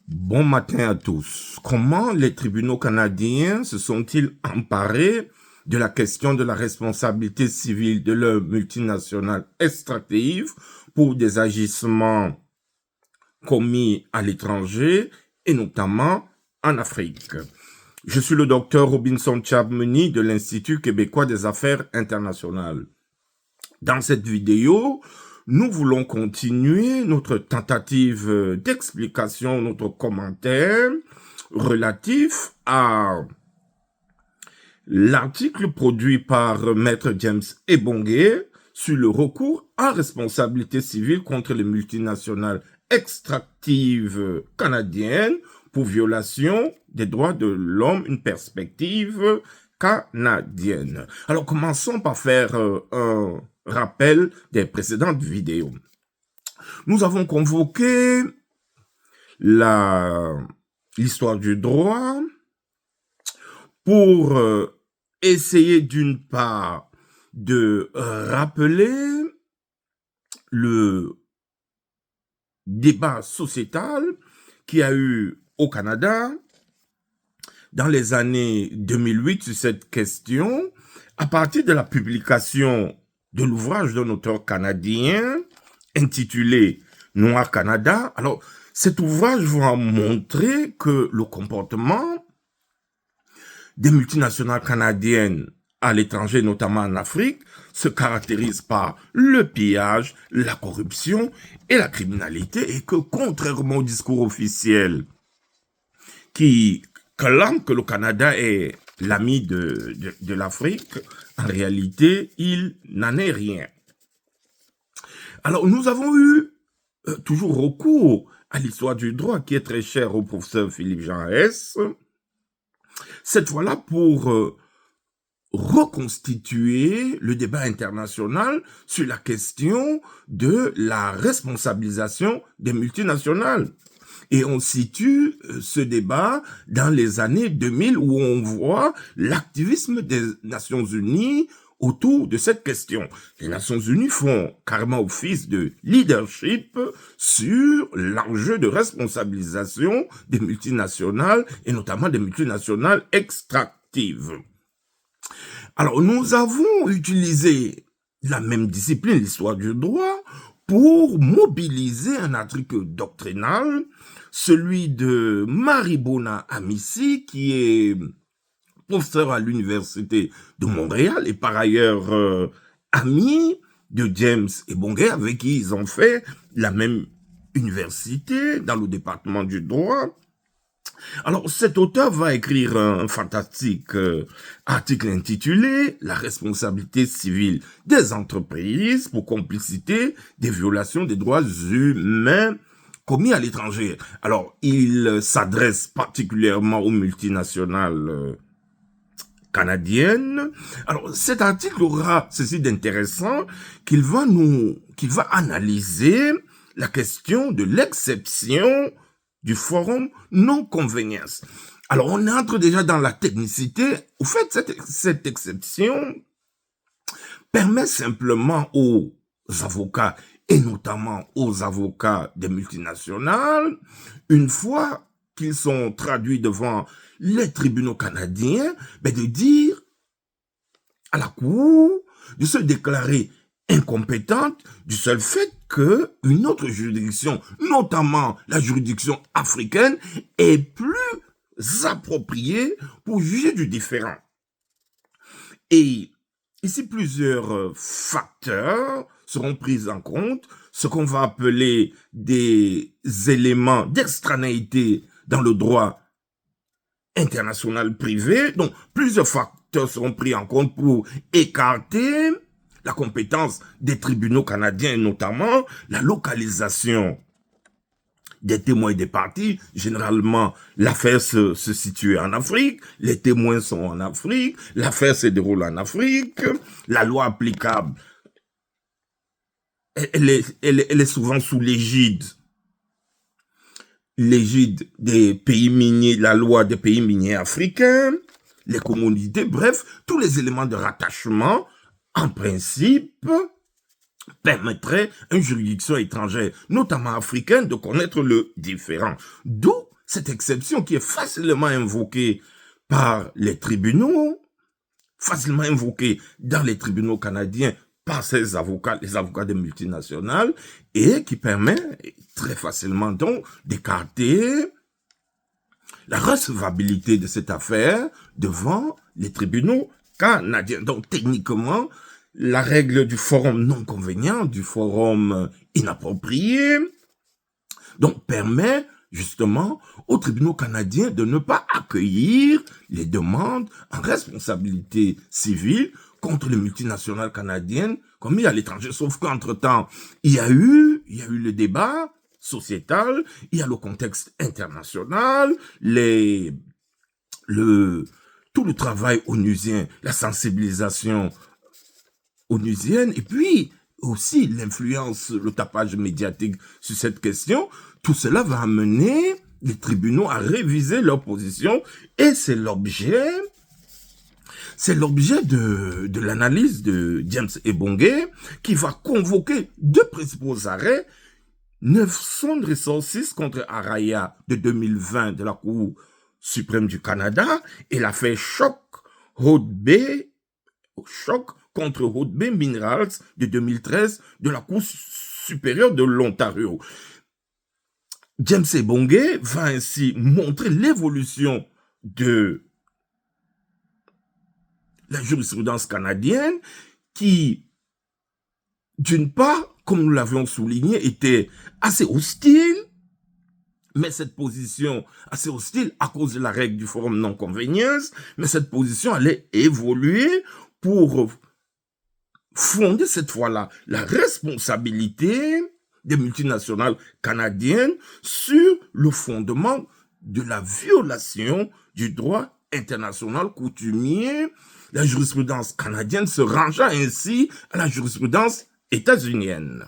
Bon matin à tous. Comment les tribunaux canadiens se sont-ils emparés de la question de la responsabilité civile de leurs multinationales extractives pour des agissements commis à l'étranger et notamment en Afrique? Je suis le docteur Robinson Chabmeni de l'Institut québécois des affaires internationales. Dans cette vidéo, nous voulons continuer notre tentative d'explication, notre commentaire relatif à l'article produit par Maître James Ebonge sur le recours à responsabilité civile contre les multinationales extractives canadiennes pour violation des droits de l'homme, une perspective canadienne. Alors, commençons par faire un rappel des précédentes vidéos. Nous avons convoqué l'histoire du droit pour essayer d'une part de rappeler le débat sociétal qui a eu au Canada dans les années 2008 sur cette question, à partir de la publication de l'ouvrage d'un auteur canadien intitulé Noir Canada. Alors, cet ouvrage va montrer que le comportement des multinationales canadiennes à l'étranger, notamment en Afrique, se caractérise par le pillage, la corruption et la criminalité, et que contrairement au discours officiel qui clame que le Canada est l'ami de l'Afrique, en réalité, il n'en est rien. Alors, nous avons eu toujours recours à l'histoire du droit qui est très chère au professeur Philippe Jean S. Cette fois-là pour reconstituer le débat international sur la question de la responsabilisation des multinationales. Et on situe ce débat dans les années 2000 où on voit l'activisme des Nations Unies autour de cette question. Les Nations Unies font carrément office de leadership sur l'enjeu de responsabilisation des multinationales et notamment des multinationales extractives. Alors, nous avons utilisé la même discipline, l'histoire du droit, pour mobiliser un article doctrinal, celui de Maribona Amissi, qui est professeur à l'Université de Montréal et par ailleurs ami de James Ebonge, avec qui ils ont fait la même université dans le département du droit. Alors, cet auteur va écrire un fantastique article intitulé « La responsabilité civile des entreprises pour complicité des violations des droits humains commis à l'étranger ». Alors, il s'adresse particulièrement aux multinationales canadiennes. Alors, cet article aura ceci d'intéressant qu'il va analyser la question de l'exception du forum non-convenience. Alors, on entre déjà dans la technicité. Au fait, cette exception permet simplement aux avocats, et notamment aux avocats des multinationales, une fois qu'ils sont traduits devant les tribunaux canadiens, de dire à la Cour de se déclarer incompétente du seul fait qu'une autre juridiction, notamment la juridiction africaine, est plus appropriée pour juger du différend. Et ici, plusieurs facteurs seront pris en compte, ce qu'on va appeler des éléments d'extranéité dans le droit international privé. Donc, plusieurs facteurs seront pris en compte pour écarter la compétence des tribunaux canadiens, notamment la localisation des témoins et des parties. Généralement, l'affaire se situe en Afrique, les témoins sont en Afrique, l'affaire se déroule en Afrique, la loi applicable, elle est souvent sous l'égide des pays miniers, la loi des pays miniers africains, les communautés, bref, tous les éléments de rattachement, en principe, permettrait à une juridiction étrangère, notamment africaine, de connaître le différend. D'où cette exception qui est facilement invoquée par les tribunaux, facilement invoquée dans les tribunaux canadiens par ces avocats, les avocats des multinationales, et qui permet très facilement donc d'écarter la recevabilité de cette affaire devant les tribunaux canadiens. Donc techniquement, la règle du forum non convénient, du forum inapproprié, donc permet justement aux tribunaux canadiens de ne pas accueillir les demandes en responsabilité civile contre les multinationales canadiennes commises à l'étranger. Sauf qu'entre-temps, il y a eu le débat sociétal, il y a le contexte international, tout le travail onusien, la sensibilisation onusienne, et puis aussi l'influence, le tapage médiatique sur cette question. Tout cela va amener les tribunaux à réviser leur position, et c'est l'objet de l'analyse de James Ebonge, qui va convoquer deux principaux arrêts: 900 Resources contre Araya de 2020 de la Cour suprême du Canada et l'affaire Choc contre Hope Bay Minerals de 2013 de la Cour supérieure de l'Ontario. James Ebonge va ainsi montrer l'évolution de la jurisprudence canadienne qui, d'une part, comme nous l'avions souligné, était assez hostile, mais cette position assez hostile à cause de la règle du forum non-convenience, mais cette position allait évoluer pour fonder cette fois-là la responsabilité des multinationales canadiennes sur le fondement de la violation du droit international coutumier, la jurisprudence canadienne se rangeant ainsi à la jurisprudence états-unienne.